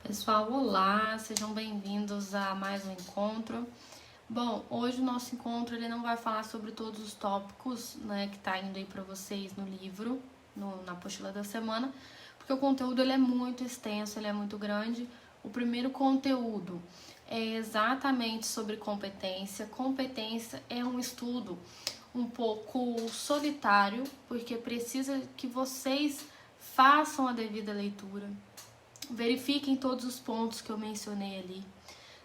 Pessoal, olá, sejam bem-vindos a mais um encontro. Bom, hoje o nosso encontro ele não vai falar sobre todos os tópicos, né, que tá indo aí para vocês no livro, na apostila da semana, porque o conteúdo ele é muito extenso, ele é muito grande. O primeiro conteúdo é exatamente sobre competência. Competência é um estudo um pouco solitário, porque precisa que vocês façam a devida leitura. Verifiquem todos os pontos que eu mencionei ali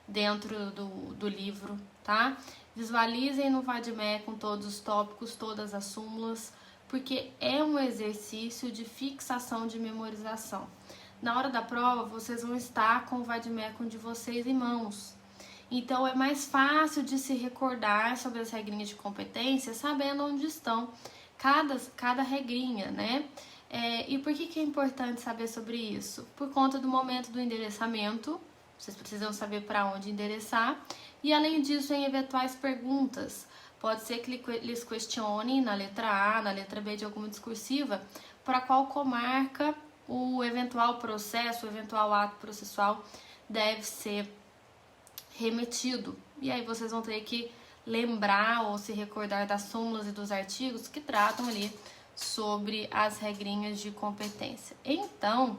dentro do livro, tá? Visualizem no Vademé com todos os tópicos, todas as súmulas, porque é um exercício de fixação de memorização. Na hora da prova, vocês vão estar com o Vademecum de vocês em mãos. Então, é mais fácil de se recordar sobre as regrinhas de competência, sabendo onde estão cada regrinha, né? E por que é importante saber sobre isso? Por conta do momento do endereçamento, vocês precisam saber para onde endereçar. E além disso, em eventuais perguntas, pode ser que eles questionem na letra A, na letra B de alguma discursiva, para qual comarca o eventual processo, o eventual ato processual deve ser remetido. E aí vocês vão ter que lembrar ou se recordar das súmulas e dos artigos que tratam ali sobre as regrinhas de competência. Então,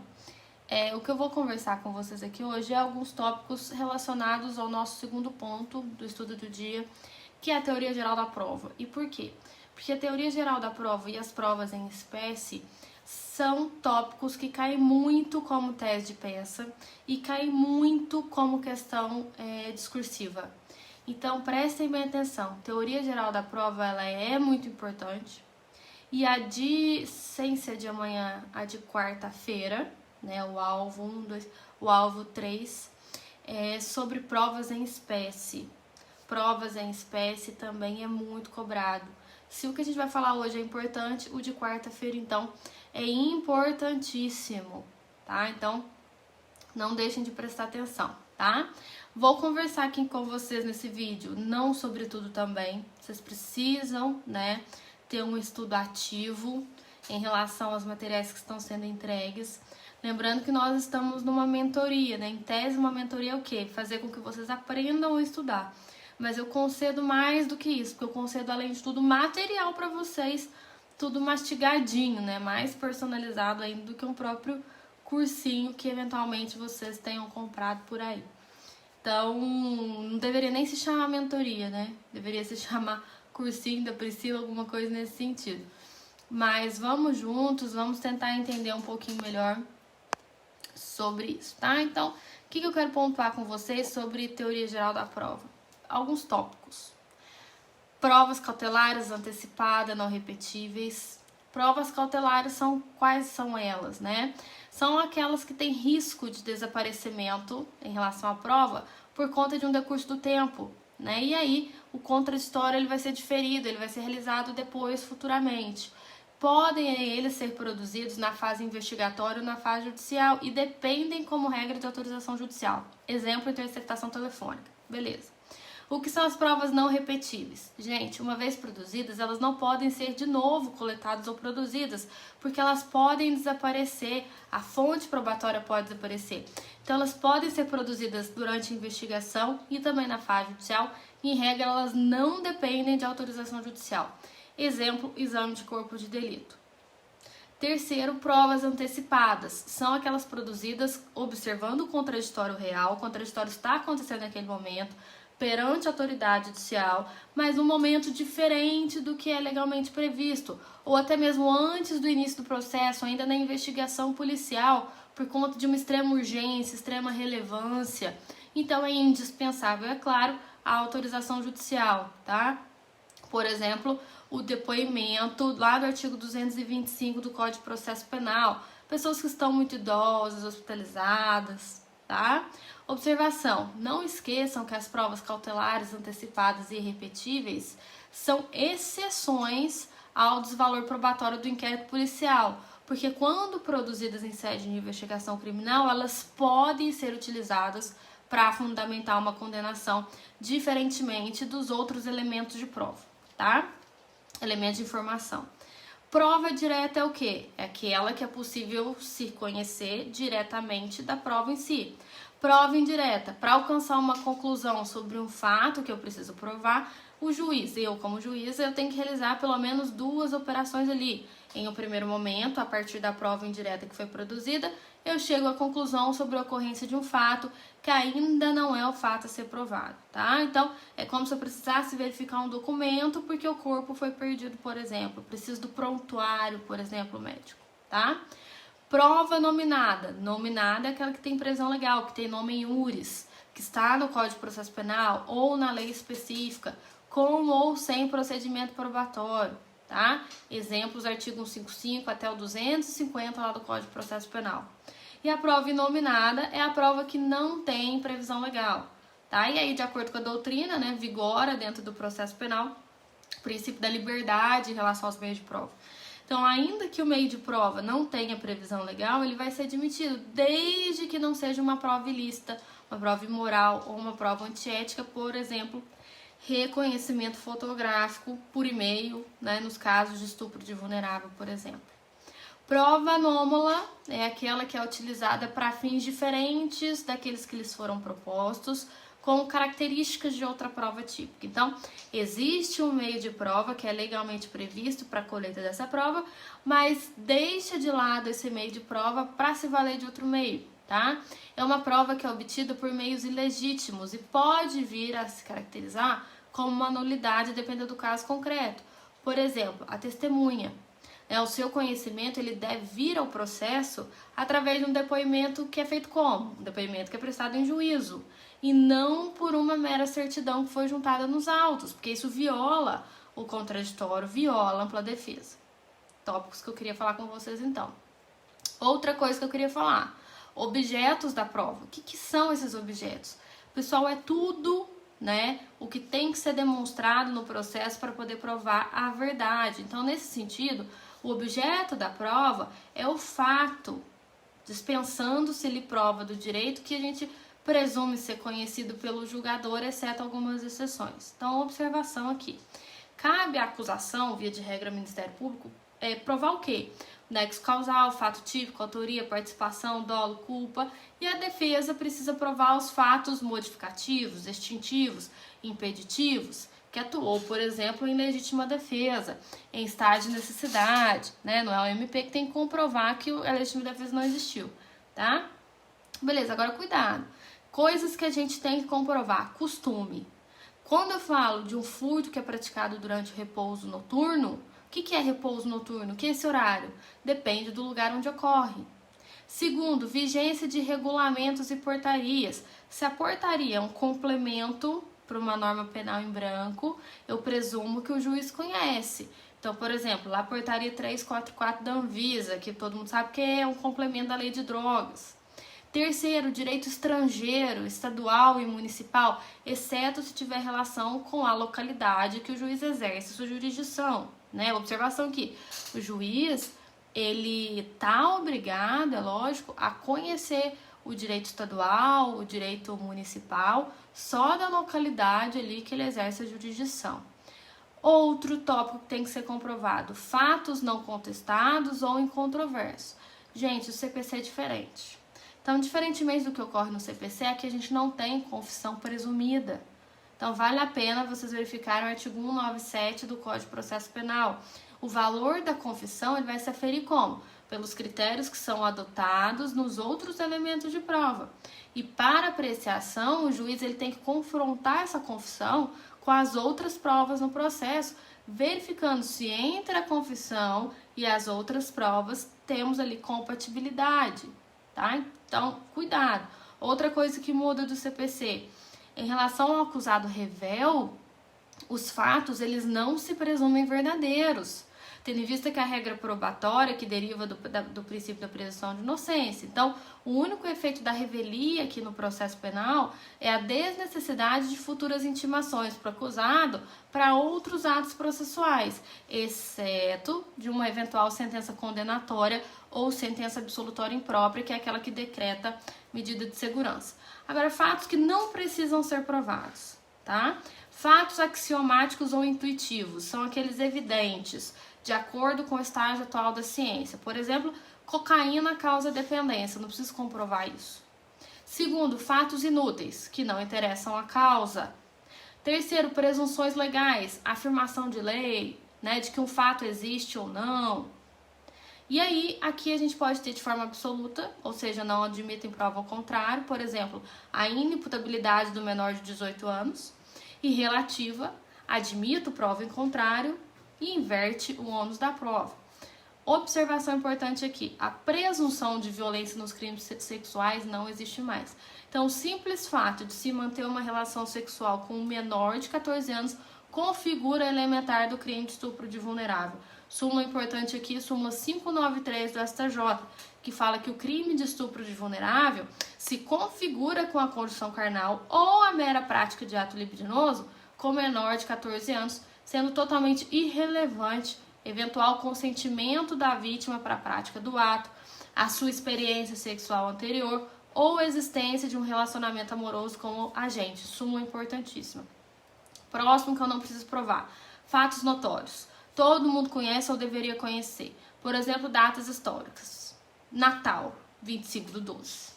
o que eu vou conversar com vocês aqui hoje é alguns tópicos relacionados ao nosso segundo ponto do estudo do dia, que é a teoria geral da prova. E por quê? Porque a teoria geral da prova e as provas em espécie são tópicos que caem muito como tese de peça e caem muito como questão discursiva. Então, prestem bem atenção. Teoria geral da prova ela é muito importante. E a de, sem ser de amanhã, a de quarta-feira, né, o alvo 1, 2, o alvo 3, é sobre provas em espécie. Provas em espécie também é muito cobrado. Se o que a gente vai falar hoje é importante, o de quarta-feira, então, é importantíssimo, tá? Então, não deixem de prestar atenção, tá? Vou conversar aqui com vocês nesse vídeo, não sobre tudo também. Vocês precisam, né, ter um estudo ativo em relação aos materiais que estão sendo entregues. Lembrando que nós estamos numa mentoria, né? Em tese, uma mentoria é o quê? Fazer com que vocês aprendam a estudar. Mas eu concedo mais do que isso, porque eu concedo, além de tudo, material para vocês, tudo mastigadinho, né? Mais personalizado ainda do que um próprio cursinho que eventualmente vocês tenham comprado por aí. Então, não deveria nem se chamar mentoria, né? Deveria se chamar cursinho da Priscila, alguma coisa nesse sentido. Mas vamos juntos, vamos tentar entender um pouquinho melhor sobre isso, tá? Então, o que eu quero pontuar com vocês sobre teoria geral da prova? Alguns tópicos. Provas cautelares, antecipadas, não repetíveis. Provas cautelares quais são elas, né? São aquelas que têm risco de desaparecimento em relação à prova por conta de um decurso do tempo, né? E aí, o contraditório ele vai ser diferido, ele vai ser realizado depois, futuramente. Podem eles ser produzidos na fase investigatória ou na fase judicial e dependem como regra de autorização judicial. Exemplo, interceptação telefônica. Beleza. O que são as provas não repetíveis? Gente, uma vez produzidas, elas não podem ser de novo coletadas ou produzidas, porque elas podem desaparecer, a fonte probatória pode desaparecer. Então, elas podem ser produzidas durante a investigação e também na fase judicial. Em regra, elas não dependem de autorização judicial. Exemplo, exame de corpo de delito. Terceiro, provas antecipadas. São aquelas produzidas observando o contraditório real. O contraditório está acontecendo naquele momento, perante a autoridade judicial, mas num momento diferente do que é legalmente previsto, ou até mesmo antes do início do processo, ainda na investigação policial, por conta de uma extrema urgência, extrema relevância. Então é indispensável, é claro, a autorização judicial, tá? Por exemplo, o depoimento lá do artigo 225 do Código de Processo Penal, pessoas que estão muito idosas, hospitalizadas, tá? Observação, não esqueçam que as provas cautelares, antecipadas e irrepetíveis são exceções ao desvalor probatório do inquérito policial, porque quando produzidas em sede de investigação criminal, elas podem ser utilizadas para fundamentar uma condenação, diferentemente dos outros elementos de prova, tá? Elementos de informação. Prova direta é o quê? É aquela que é possível se conhecer diretamente da prova em si. Prova indireta, para alcançar uma conclusão sobre um fato que eu preciso provar, o juiz, eu como juiz, eu tenho que realizar pelo menos 2 operações ali. Em um primeiro momento, a partir da prova indireta que foi produzida, eu chego à conclusão sobre a ocorrência de um fato que ainda não é o fato a ser provado, tá? Então, é como se eu precisasse verificar um documento porque o corpo foi perdido, por exemplo. Eu preciso do prontuário, por exemplo, médico, tá? Prova nominada. Nominada é aquela que tem prisão legal, que tem nome em iuris, que está no Código de Processo Penal ou na lei específica, com ou sem procedimento probatório, tá? Exemplos, artigo 155 até o 250 lá do Código de Processo Penal. E a prova inominada é a prova que não tem previsão legal, tá? E aí, de acordo com a doutrina, né, vigora dentro do processo penal o princípio da liberdade em relação aos meios de prova. Então, ainda que o meio de prova não tenha previsão legal, ele vai ser admitido, desde que não seja uma prova ilícita, uma prova imoral ou uma prova antiética, por exemplo, reconhecimento fotográfico por e-mail, né, nos casos de estupro de vulnerável, por exemplo. Prova anômala é aquela que é utilizada para fins diferentes daqueles que lhes foram propostos, com características de outra prova típica. Então, existe um meio de prova que é legalmente previsto para a colheita dessa prova, mas deixa de lado esse meio de prova para se valer de outro meio, tá? É uma prova que é obtida por meios ilegítimos e pode vir a se caracterizar como uma nulidade dependendo do caso concreto. Por exemplo, a testemunha. O seu conhecimento ele deve vir ao processo através de um depoimento que é feito como? Um depoimento que é prestado em juízo e não por uma mera certidão que foi juntada nos autos, porque isso viola o contraditório, viola a ampla defesa. Tópicos que eu queria falar com vocês então. Outra coisa que eu queria falar, objetos da prova. O que são esses objetos? Pessoal, é tudo, né, o que tem que ser demonstrado no processo para poder provar a verdade. Então, nesse sentido, o objeto da prova é o fato, dispensando-se ele prova do direito que a gente presume ser conhecido pelo julgador, exceto algumas exceções. Então, observação aqui. Cabe à acusação, via de regra, Ministério Público, provar o quê? Nexo causal, fato típico, autoria, participação, dolo, culpa. E a defesa precisa provar os fatos modificativos, extintivos, impeditivos, que atuou, por exemplo, em legítima defesa, em estado de necessidade, né? Não é o MP que tem que comprovar que a legítima defesa não existiu, tá? Beleza, agora cuidado. Coisas que a gente tem que comprovar. Costume. Quando eu falo de um furto que é praticado durante o repouso noturno, o que é repouso noturno? O que é esse horário? Depende do lugar onde ocorre. Segundo, vigência de regulamentos e portarias. Se a portaria é um complemento para uma norma penal em branco, eu presumo que o juiz conhece. Então, por exemplo, lá a portaria 344 da Anvisa, que todo mundo sabe que é um complemento da lei de drogas. Terceiro, direito estrangeiro, estadual e municipal, exceto se tiver relação com a localidade que o juiz exerce sua jurisdição, né? Observação aqui, o juiz, ele tá obrigado, é lógico, a conhecer o direito estadual, o direito municipal, só da localidade ali que ele exerce a jurisdição. Outro tópico que tem que ser comprovado, fatos não contestados ou incontroversos. Gente, o CPC é diferente. Então, diferentemente do que ocorre no CPC, aqui a gente não tem confissão presumida. Então, vale a pena vocês verificarem o artigo 197 do Código de Processo Penal. O valor da confissão ele vai se aferir como? Pelos critérios que são adotados nos outros elementos de prova. E para apreciação, o juiz ele tem que confrontar essa confissão com as outras provas no processo, verificando se entre a confissão e as outras provas temos ali compatibilidade. Tá? Então, cuidado. Outra coisa que muda do CPC, em relação ao acusado rével, os fatos eles não se presumem verdadeiros, tendo em vista que a regra probatória que deriva do princípio da presunção de inocência. Então, o único efeito da revelia aqui no processo penal é a desnecessidade de futuras intimações para o acusado para outros atos processuais, exceto de uma eventual sentença condenatória ou sentença absolutória imprópria, que é aquela que decreta medida de segurança. Agora, fatos que não precisam ser provados, tá? Fatos axiomáticos ou intuitivos são aqueles evidentes, de acordo com o estágio atual da ciência. Por exemplo, cocaína causa dependência, não preciso comprovar isso. Segundo, fatos inúteis, que não interessam à causa. Terceiro, presunções legais, afirmação de lei, né, de que um fato existe ou não. E aí, aqui a gente pode ter de forma absoluta, ou seja, não admitem prova ao contrário, por exemplo, a inimputabilidade do menor de 18 anos, e relativa, admito prova em contrário e inverte o ônus da prova. Observação importante aqui, a presunção de violência nos crimes sexuais não existe mais. Então, o simples fato de se manter uma relação sexual com um menor de 14 anos configura elementar do crime de estupro de vulnerável. Súmula importante aqui, súmula 593 do STJ, que fala que o crime de estupro de vulnerável se configura com a condição carnal ou a mera prática de ato libidinoso com menor de 14 anos, sendo totalmente irrelevante eventual consentimento da vítima para a prática do ato, a sua experiência sexual anterior ou existência de um relacionamento amoroso com o agente. Súmula importantíssima. Próximo que eu não preciso provar. Fatos notórios. Todo mundo conhece ou deveria conhecer. Por exemplo, datas históricas. Natal, 25/12.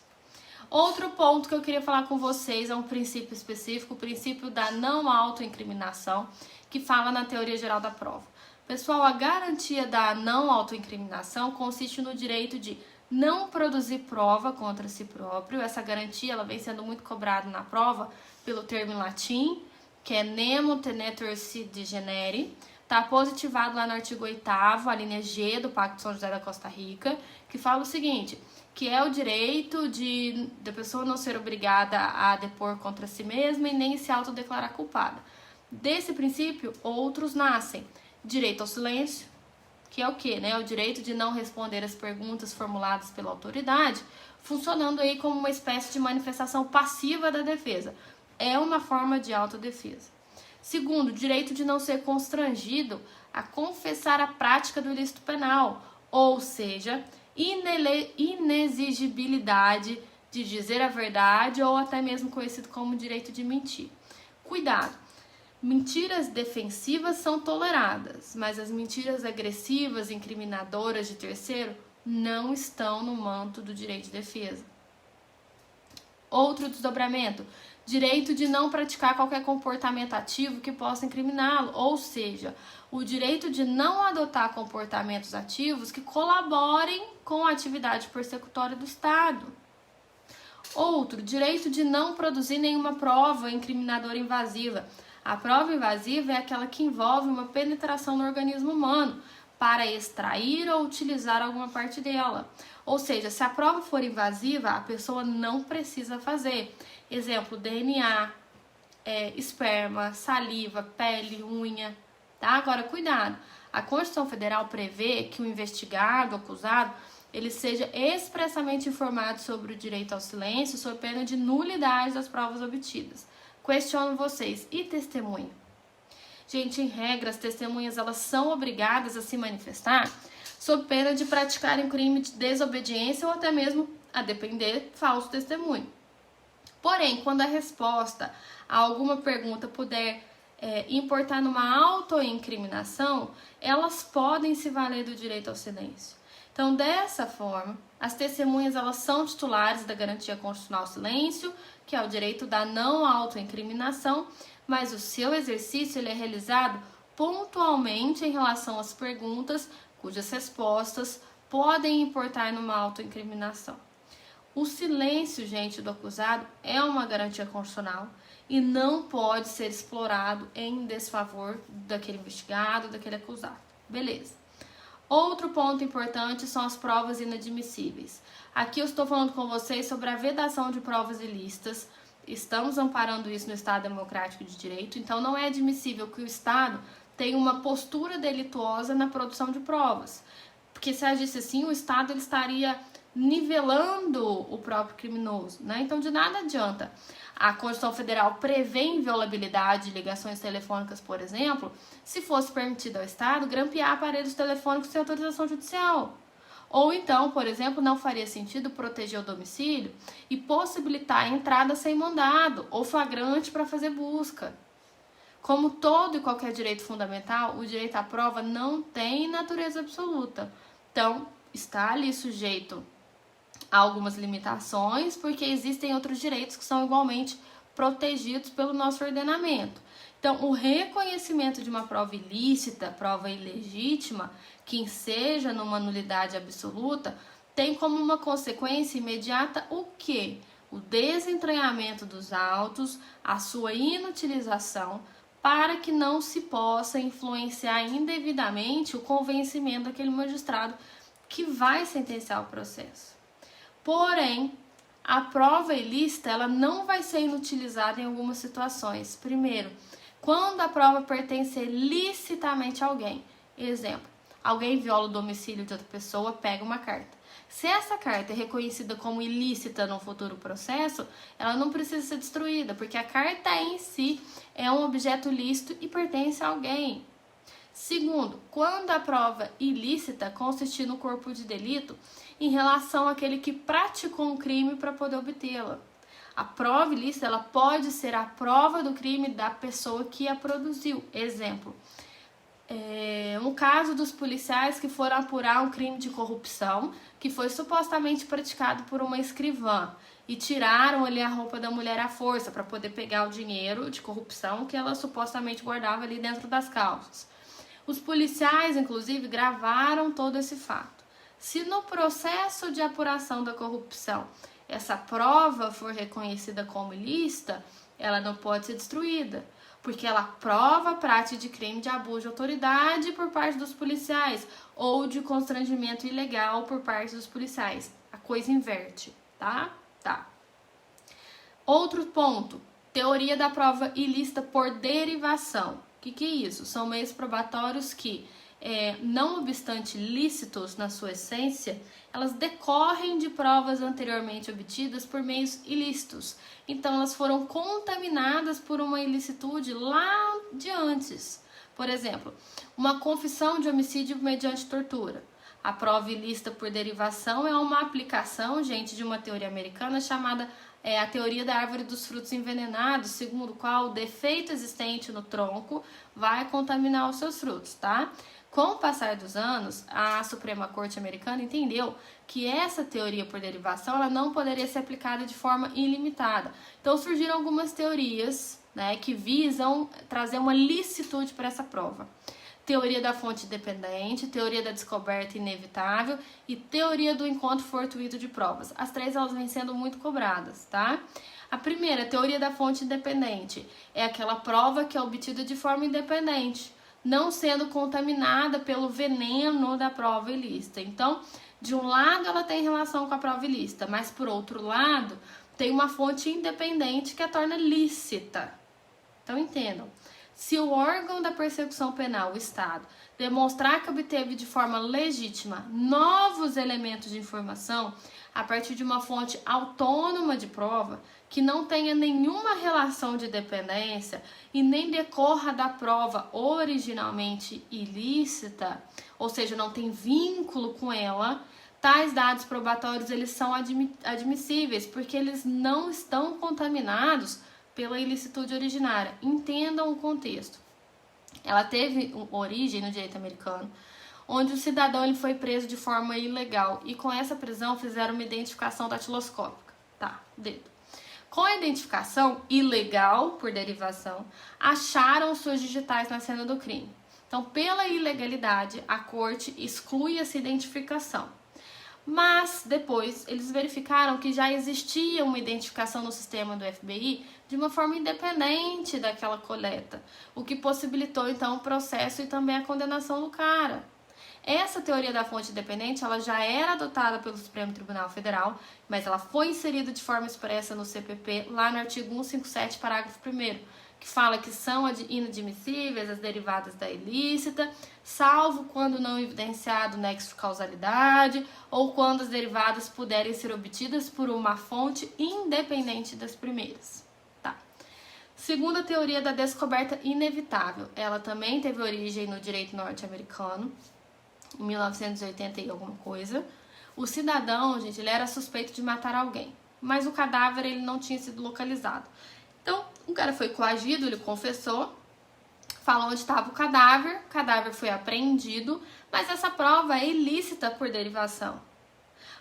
Outro ponto que eu queria falar com vocês é um princípio específico, o princípio da não autoincriminação, que fala na teoria geral da prova. Pessoal, a garantia da não autoincriminação consiste no direito de não produzir prova contra si próprio. Essa garantia ela vem sendo muito cobrada na prova pelo termo em latim, que é nemo tenetur si degenere. Está positivado lá no artigo 8º, a linha G do Pacto de São José da Costa Rica, que fala o seguinte, que é o direito da pessoa não ser obrigada a depor contra si mesma e nem se autodeclarar culpada. Desse princípio, outros nascem. Direito ao silêncio, que é o quê? Né? O direito de não responder às perguntas formuladas pela autoridade, funcionando aí como uma espécie de manifestação passiva da defesa. É uma forma de autodefesa. Segundo, direito de não ser constrangido a confessar a prática do ilícito penal, ou seja, inexigibilidade de dizer a verdade ou até mesmo conhecido como direito de mentir. Cuidado! Mentiras defensivas são toleradas, mas as mentiras agressivas, incriminadoras de terceiro não estão no manto do direito de defesa. Outro desdobramento, direito de não praticar qualquer comportamento ativo que possa incriminá-lo, ou seja, o direito de não adotar comportamentos ativos que colaborem com a atividade persecutória do Estado. Outro, direito de não produzir nenhuma prova incriminadora invasiva. A prova invasiva é aquela que envolve uma penetração no organismo humano para extrair ou utilizar alguma parte dela. Ou seja, se a prova for invasiva, a pessoa não precisa fazer. Exemplo, DNA, esperma, saliva, pele, unha. Tá? Agora, cuidado. A Constituição Federal prevê que o investigado, o acusado, ele seja expressamente informado sobre o direito ao silêncio, sob pena de nulidade das provas obtidas. Questiono vocês, e testemunha? Gente, em regra, as testemunhas elas são obrigadas a se manifestar sob pena de praticarem crime de desobediência ou até mesmo, a depender, falso testemunho. Porém, quando a resposta a alguma pergunta puder importar numa autoincriminação, elas podem se valer do direito ao silêncio. Então, dessa forma, as testemunhas elas são titulares da garantia constitucional ao silêncio, que é o direito da não autoincriminação, mas o seu exercício ele é realizado pontualmente em relação às perguntas cujas respostas podem importar numa autoincriminação. O silêncio, gente, do acusado é uma garantia constitucional e não pode ser explorado em desfavor daquele investigado, daquele acusado. Beleza. Outro ponto importante são as provas inadmissíveis. Aqui eu estou falando com vocês sobre a vedação de provas ilícitas. Estamos amparando isso no Estado Democrático de Direito, então não é admissível que o Estado tenha uma postura delituosa na produção de provas. Porque se agisse assim, o Estado ele estaria nivelando o próprio criminoso, né? Então de nada adianta. A Constituição Federal prevê inviolabilidade de ligações telefônicas, por exemplo, se fosse permitido ao Estado grampear aparelhos telefônicos sem autorização judicial. Ou então, por exemplo, não faria sentido proteger o domicílio e possibilitar a entrada sem mandado ou flagrante para fazer busca. Como todo e qualquer direito fundamental, o direito à prova não tem natureza absoluta. Então, está ali sujeito a algumas limitações, porque existem outros direitos que são igualmente protegidos pelo nosso ordenamento. Então, o reconhecimento de uma prova ilícita, prova ilegítima, que enseja numa nulidade absoluta, tem como uma consequência imediata o quê? O desentranhamento dos autos, a sua inutilização, para que não se possa influenciar indevidamente o convencimento daquele magistrado que vai sentenciar o processo. Porém, a prova ilícita ela não vai ser inutilizada em algumas situações. Primeiro, quando a prova pertence licitamente a alguém. Exemplo, alguém viola o domicílio de outra pessoa, pega uma carta. Se essa carta é reconhecida como ilícita no futuro processo, ela não precisa ser destruída, porque a carta em si é um objeto lícito e pertence a alguém. Segundo, quando a prova ilícita consistir no corpo de delito em relação àquele que praticou um crime para poder obtê-la. A prova ilícita ela pode ser a prova do crime da pessoa que a produziu. Exemplo, um caso dos policiais que foram apurar um crime de corrupção que foi supostamente praticado por uma escrivã e tiraram ali a roupa da mulher à força para poder pegar o dinheiro de corrupção que ela supostamente guardava ali dentro das calças. Os policiais, inclusive, gravaram todo esse fato. Se no processo de apuração da corrupção essa prova for reconhecida como ilícita, ela não pode ser destruída, porque ela prova a prática de crime de abuso de autoridade por parte dos policiais ou de constrangimento ilegal por parte dos policiais. A coisa inverte, tá? Tá. Outro ponto, teoria da prova ilícita por derivação. O que é isso? São meios probatórios que, não obstante lícitos na sua essência, elas decorrem de provas anteriormente obtidas por meios ilícitos. Então, elas foram contaminadas por uma ilicitude lá de antes. Por exemplo, uma confissão de homicídio mediante tortura. A prova ilícita por derivação é uma aplicação, gente, de uma teoria americana chamada a teoria da árvore dos frutos envenenados, segundo o qual o defeito existente no tronco vai contaminar os seus frutos, tá? Com o passar dos anos, a Suprema Corte Americana entendeu que essa teoria por derivação ela não poderia ser aplicada de forma ilimitada. Então surgiram algumas teorias, né, que visam trazer uma licitude para essa prova. Teoria da fonte dependente, teoria da descoberta inevitável e teoria do encontro fortuito de provas. As três elas vêm sendo muito cobradas, tá? A primeira, teoria da fonte independente, é aquela prova que é obtida de forma independente, não sendo contaminada pelo veneno da prova ilícita. Então, de um lado ela tem relação com a prova ilícita, mas por outro lado, tem uma fonte independente que a torna lícita. Então, entendam. Se o órgão da persecução penal, o Estado, demonstrar que obteve de forma legítima novos elementos de informação a partir de uma fonte autônoma de prova, que não tenha nenhuma relação de dependência e nem decorra da prova originalmente ilícita, ou seja, não tem vínculo com ela, tais dados probatórios eles são admissíveis, porque eles não estão contaminados pela ilicitude originária. Entendam o contexto. Ela teve origem no direito americano, onde o cidadão ele foi preso de forma ilegal e com essa prisão fizeram uma identificação datiloscópica. Tá, dedo. Com a identificação ilegal, por derivação, acharam suas digitais na cena do crime. Então, pela ilegalidade, a corte exclui essa identificação. Mas, depois, eles verificaram que já existia uma identificação no sistema do FBI de uma forma independente daquela coleta, o que possibilitou, então, o processo e também a condenação do cara. Essa teoria da fonte independente, ela já era adotada pelo Supremo Tribunal Federal, mas ela foi inserida de forma expressa no CPP, lá no artigo 157, parágrafo 1º, que fala que são inadmissíveis as derivadas da ilícita, salvo quando não evidenciado nexo de causalidade ou quando as derivadas puderem ser obtidas por uma fonte independente das primeiras. Tá. Segunda teoria da descoberta inevitável, ela também teve origem no direito norte-americano, em 1980 e alguma coisa. O cidadão, gente, ele era suspeito de matar alguém, mas o cadáver ele não tinha sido localizado. Então, o cara foi coagido, ele confessou, fala onde estava o cadáver foi apreendido, mas essa prova é ilícita por derivação.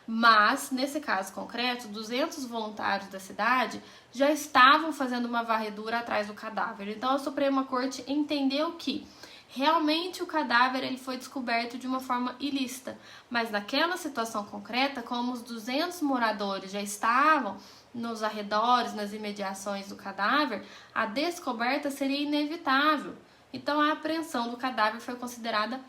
Mas, nesse caso concreto, 200 voluntários da cidade já estavam fazendo uma varredura atrás do cadáver. Então, a Suprema Corte entendeu que realmente o cadáver ele foi descoberto de uma forma ilícita. Mas naquela situação concreta, como os 200 moradores já estavam nos arredores, nas imediações do cadáver, a descoberta seria inevitável. Então, a apreensão do cadáver foi considerada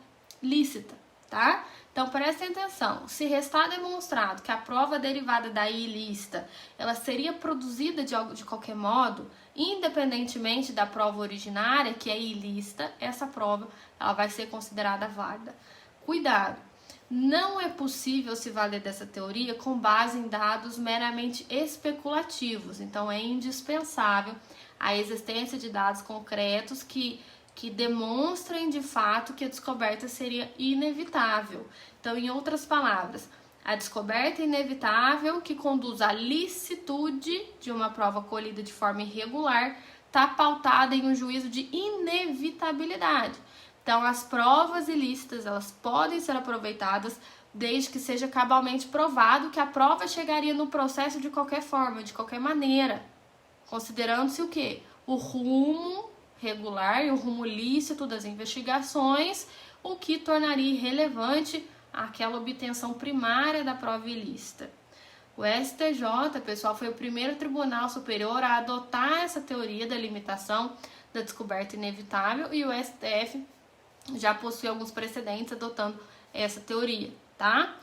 lícita, tá? Então, prestem atenção. Se restar demonstrado que a prova derivada da ilícita, ela seria produzida de qualquer modo, independentemente da prova originária, que é ilícita, essa prova ela vai ser considerada válida. Cuidado! Não é possível se valer dessa teoria com base em dados meramente especulativos. Então, é indispensável a existência de dados concretos que demonstrem de fato que a descoberta seria inevitável. Então, em outras palavras, a descoberta inevitável que conduz à licitude de uma prova colhida de forma irregular está pautada em um juízo de inevitabilidade. Então, as provas ilícitas, elas podem ser aproveitadas desde que seja cabalmente provado que a prova chegaria no processo de qualquer forma, de qualquer maneira, considerando-se o quê? O rumo regular e o rumo lícito das investigações, o que tornaria irrelevante aquela obtenção primária da prova ilícita. O STJ, pessoal, foi o primeiro tribunal superior a adotar essa teoria da limitação da descoberta inevitável e o STF já possui alguns precedentes adotando essa teoria, tá?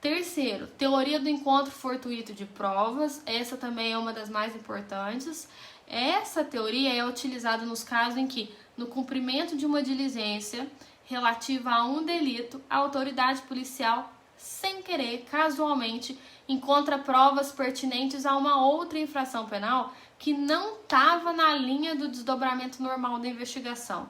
Terceiro, teoria do encontro fortuito de provas, essa também é uma das mais importantes. Essa teoria é utilizada nos casos em que, no cumprimento de uma diligência relativa a um delito, a autoridade policial, sem querer, casualmente, encontra provas pertinentes a uma outra infração penal que não estava na linha do desdobramento normal da investigação.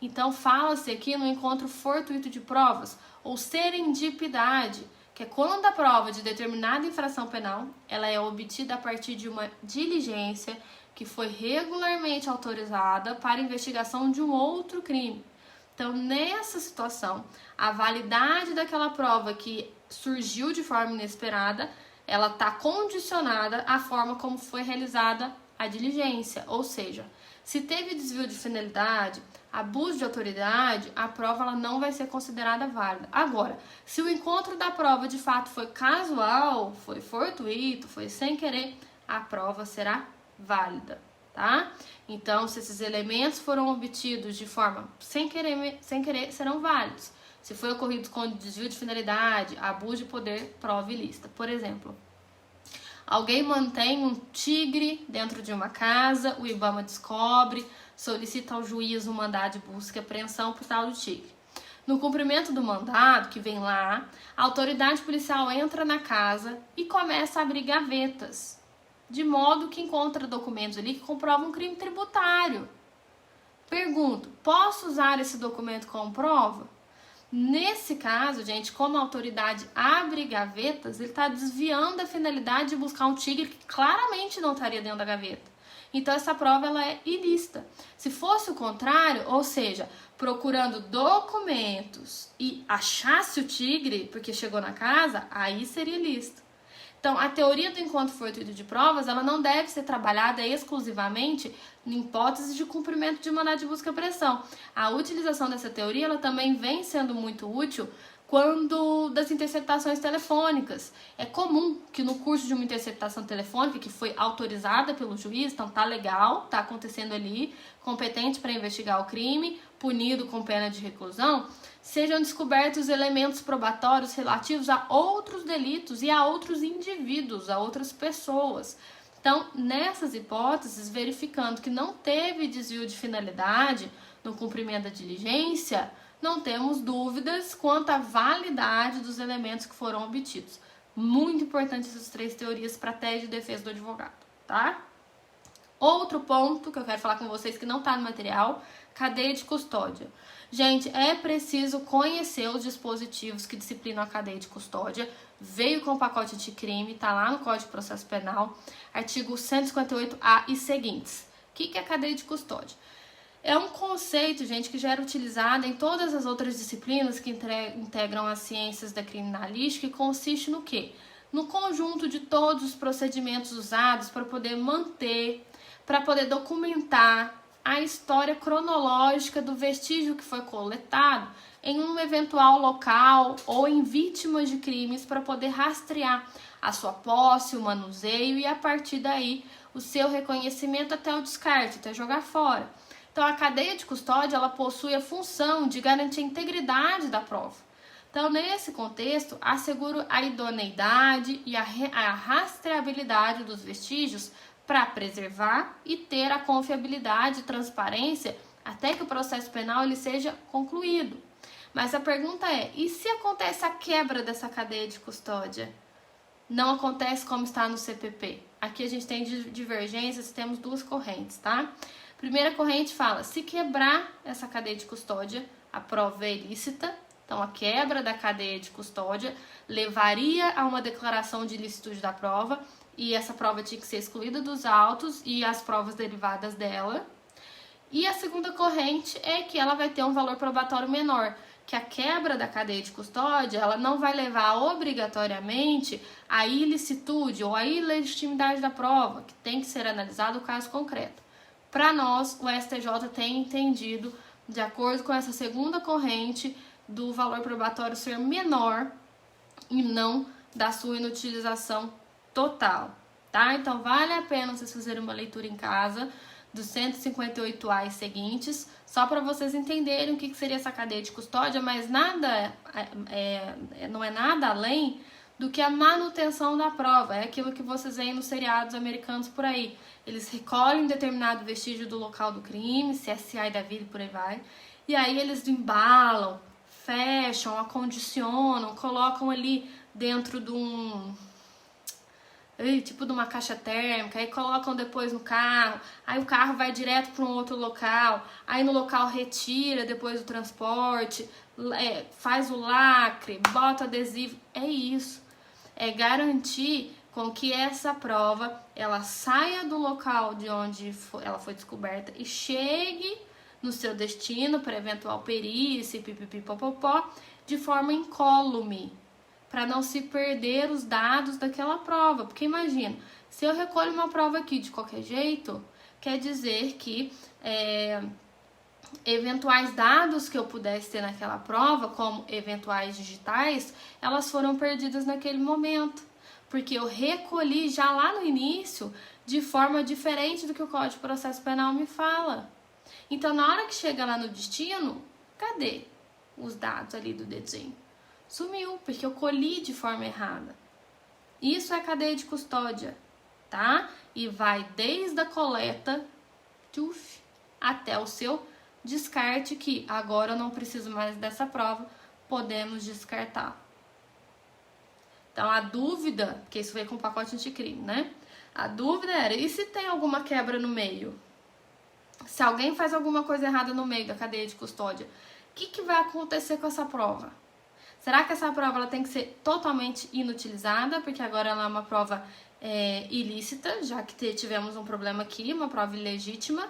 Então, fala-se aqui no encontro fortuito de provas, ou serendipidade, que é quando a prova de determinada infração penal ela é obtida a partir de uma diligência que foi regularmente autorizada para investigação de um outro crime. Então, nessa situação, a validade daquela prova que surgiu de forma inesperada, ela está condicionada à forma como foi realizada a diligência. Ou seja, se teve desvio de finalidade, abuso de autoridade, a prova ela não vai ser considerada válida. Agora, se o encontro da prova de fato foi casual, foi fortuito, foi sem querer, a prova será válida, tá? Então, se esses elementos foram obtidos de forma sem querer serão válidos. Se foi ocorrido com desvio de finalidade, abuso de poder, prova ilícita. Por exemplo, alguém mantém um tigre dentro de uma casa, o IBAMA descobre, solicita ao juiz um mandado de busca e apreensão por tal do tigre. No cumprimento do mandado, que vem lá, a autoridade policial entra na casa e começa a abrir gavetas, de modo que encontra documentos ali que comprovam um crime tributário. Pergunto, posso usar esse documento como prova? Nesse caso, gente, como a autoridade abre gavetas, ele está desviando a finalidade de buscar um tigre que claramente não estaria dentro da gaveta. Então, essa prova ela é ilícita. Se fosse o contrário, ou seja, procurando documentos e achasse o tigre porque chegou na casa, aí seria ilícito. Então, a teoria do encontro fortuito de provas, ela não deve ser trabalhada exclusivamente em hipótese de cumprimento de mandado de busca e apreensão. A utilização dessa teoria, ela também vem sendo muito útil quando das interceptações telefônicas. É comum que no curso de uma interceptação telefônica, que foi autorizada pelo juiz, então tá legal, tá acontecendo ali, competente para investigar o crime, punido com pena de reclusão, sejam descobertos elementos probatórios relativos a outros delitos e a outros indivíduos, a outras pessoas. Então, nessas hipóteses, verificando que não teve desvio de finalidade no cumprimento da diligência, não temos dúvidas quanto à validade dos elementos que foram obtidos. Muito importante essas três teorias para a tese de defesa do advogado, tá? Outro ponto que eu quero falar com vocês que não está no material, cadeia de custódia. Gente, é preciso conhecer os dispositivos que disciplinam a cadeia de custódia. Veio com o pacote anticrime, tá lá no Código de Processo Penal, artigo 158A e seguintes. O que é cadeia de custódia? É um conceito, gente, que já era utilizado em todas as outras disciplinas que integram as ciências da criminalística e consiste no quê? No conjunto de todos os procedimentos usados para poder manter, para poder documentar a história cronológica do vestígio que foi coletado em um eventual local ou em vítimas de crimes para poder rastrear a sua posse, o manuseio e a partir daí o seu reconhecimento até o descarte, até jogar fora. Então a cadeia de custódia ela possui a função de garantir a integridade da prova. Então, nesse contexto, asseguro a idoneidade e a rastreabilidade dos vestígios para preservar e ter a confiabilidade e transparência até que o processo penal ele seja concluído. Mas a pergunta é, e se acontece a quebra dessa cadeia de custódia? Não acontece como está no CPP. Aqui a gente tem divergências, temos duas correntes, tá? Primeira corrente fala, se quebrar essa cadeia de custódia, a prova é ilícita. Então, a quebra da cadeia de custódia levaria a uma declaração de ilicitude da prova e essa prova tinha que ser excluída dos autos e as provas derivadas dela. E a segunda corrente é que ela vai ter um valor probatório menor, que a quebra da cadeia de custódia ela não vai levar obrigatoriamente à ilicitude ou à ilegitimidade da prova, que tem que ser analisado o caso concreto. Para nós, o STJ tem entendido, de acordo com essa segunda corrente, do valor probatório ser menor e não da sua inutilização total, tá? Então, vale a pena vocês fazerem uma leitura em casa dos 158A seguintes, só para vocês entenderem o que seria essa cadeia de custódia, mas nada não é nada além do que a manutenção da prova. É aquilo que vocês veem nos seriados americanos por aí. Eles recolhem um determinado vestígio do local do crime, CSI da vida e por aí vai, e aí eles embalam, fecham, acondicionam, colocam ali dentro de tipo de uma caixa térmica, aí colocam depois no carro, aí o carro vai direto para um outro local, aí no local retira depois do transporte, faz o lacre, bota adesivo, é isso. É garantir com que essa prova ela saia do local de onde ela foi descoberta e chegue no seu destino para eventual perícia, pipipipopopó, de forma incólume, para não se perder os dados daquela prova. Porque imagina, se eu recolho uma prova aqui de qualquer jeito, quer dizer que eventuais dados que eu pudesse ter naquela prova, como eventuais digitais, elas foram perdidas naquele momento. Porque eu recolhi já lá no início de forma diferente do que o Código de Processo Penal me fala. Então, na hora que chega lá no destino, cadê os dados ali do dedinho? Sumiu, porque eu colhi de forma errada. Isso é cadeia de custódia, tá? E vai desde a coleta até o seu descarte, que agora eu não preciso mais dessa prova, podemos descartar. Então, a dúvida, porque isso veio com o pacote anticrime, né? A dúvida era, e se tem alguma quebra no meio? Se alguém faz alguma coisa errada no meio da cadeia de custódia, o que vai acontecer com essa prova? Será que essa prova ela tem que ser totalmente inutilizada, porque agora ela é uma prova ilícita, já que tivemos um problema aqui, uma prova ilegítima,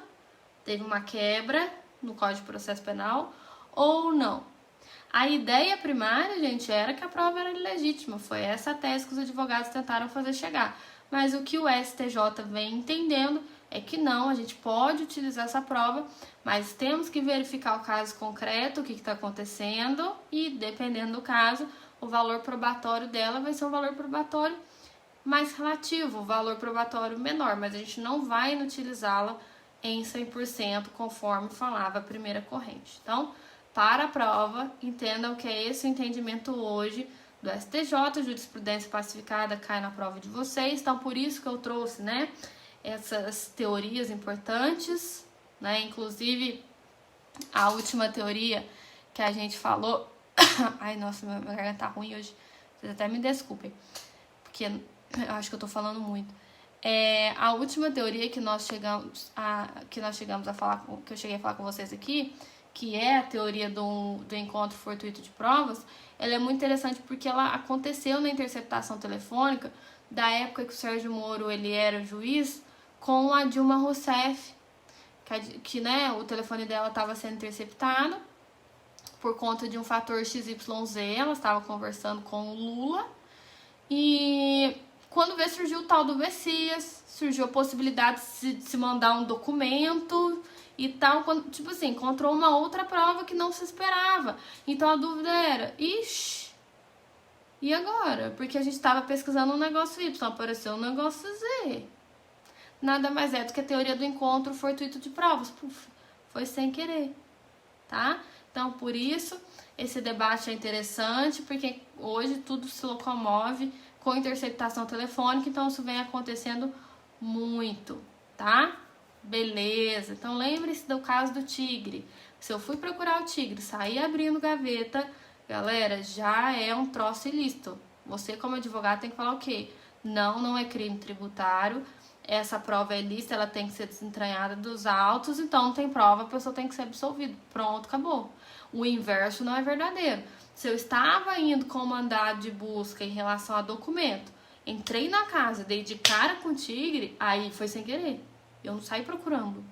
teve uma quebra no Código de Processo Penal, ou não? A ideia primária, gente, era que a prova era ilegítima, foi essa a tese que os advogados tentaram fazer chegar. Mas o que o STJ vem entendendo é que não, a gente pode utilizar essa prova, mas temos que verificar o caso concreto, o que está acontecendo, e dependendo do caso, o valor probatório dela vai ser um valor probatório mais relativo, o valor probatório menor, mas a gente não vai inutilizá-la em 100% conforme falava a primeira corrente. Então, para a prova, entendam que é esse o entendimento hoje do STJ, jurisprudência pacificada cai na prova de vocês, então por isso que eu trouxe, né, essas teorias importantes, né, inclusive a última teoria que a gente falou, ai nossa, minha garganta tá ruim hoje, vocês até me desculpem, porque eu acho que eu tô falando muito. A última teoria que nós chegamos a falar, que eu cheguei a falar com vocês aqui, que é a teoria do encontro fortuito de provas, ela é muito interessante porque ela aconteceu na interceptação telefônica da época que o Sérgio Moro ele era juiz com a Dilma Rousseff, que né, o telefone dela estava sendo interceptado por conta de um fator XYZ. Ela estava conversando com o Lula e quando vê, surgiu o tal do Messias, surgiu a possibilidade de se mandar um documento e tal, quando, tipo assim, encontrou uma outra prova que não se esperava. Então a dúvida era, ixi, e agora? Porque a gente estava pesquisando um negócio Y, apareceu um negócio Z. Nada mais é do que a teoria do encontro fortuito de provas. Puf, foi sem querer, tá? Então, por isso, esse debate é interessante, porque hoje tudo se locomove com interceptação telefônica, então isso vem acontecendo muito, tá? Beleza, então lembre-se do caso do tigre. Se eu fui procurar o tigre, sair abrindo gaveta, galera, já é um troço ilícito. Você, como advogado, tem que falar o quê? Não, não é crime tributário. Essa prova é ilícita, ela tem que ser desentranhada dos autos, então não tem prova, a pessoa tem que ser absolvida. Pronto, acabou. O inverso não é verdadeiro. Se eu estava indo com mandado de busca em relação a documento, entrei na casa, dei de cara com o tigre, aí foi sem querer. Eu não saí procurando.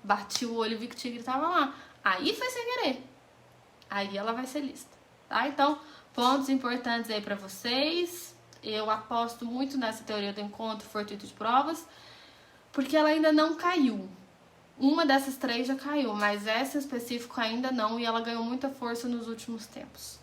Bati o olho e vi que o tigre estava lá. Aí foi sem querer. Aí ela vai ser lista, tá? Então, pontos importantes aí para vocês. Eu aposto muito nessa teoria do encontro fortuito de provas, porque ela ainda não caiu. Uma dessas 3 já caiu, mas essa em específico ainda não, e ela ganhou muita força nos últimos tempos.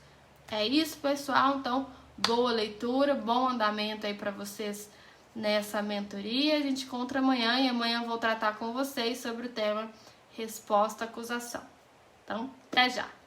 É isso, pessoal. Então, boa leitura, bom andamento aí para vocês nessa mentoria. A gente encontra amanhã, e amanhã eu vou tratar com vocês sobre o tema resposta à acusação. Então, até já!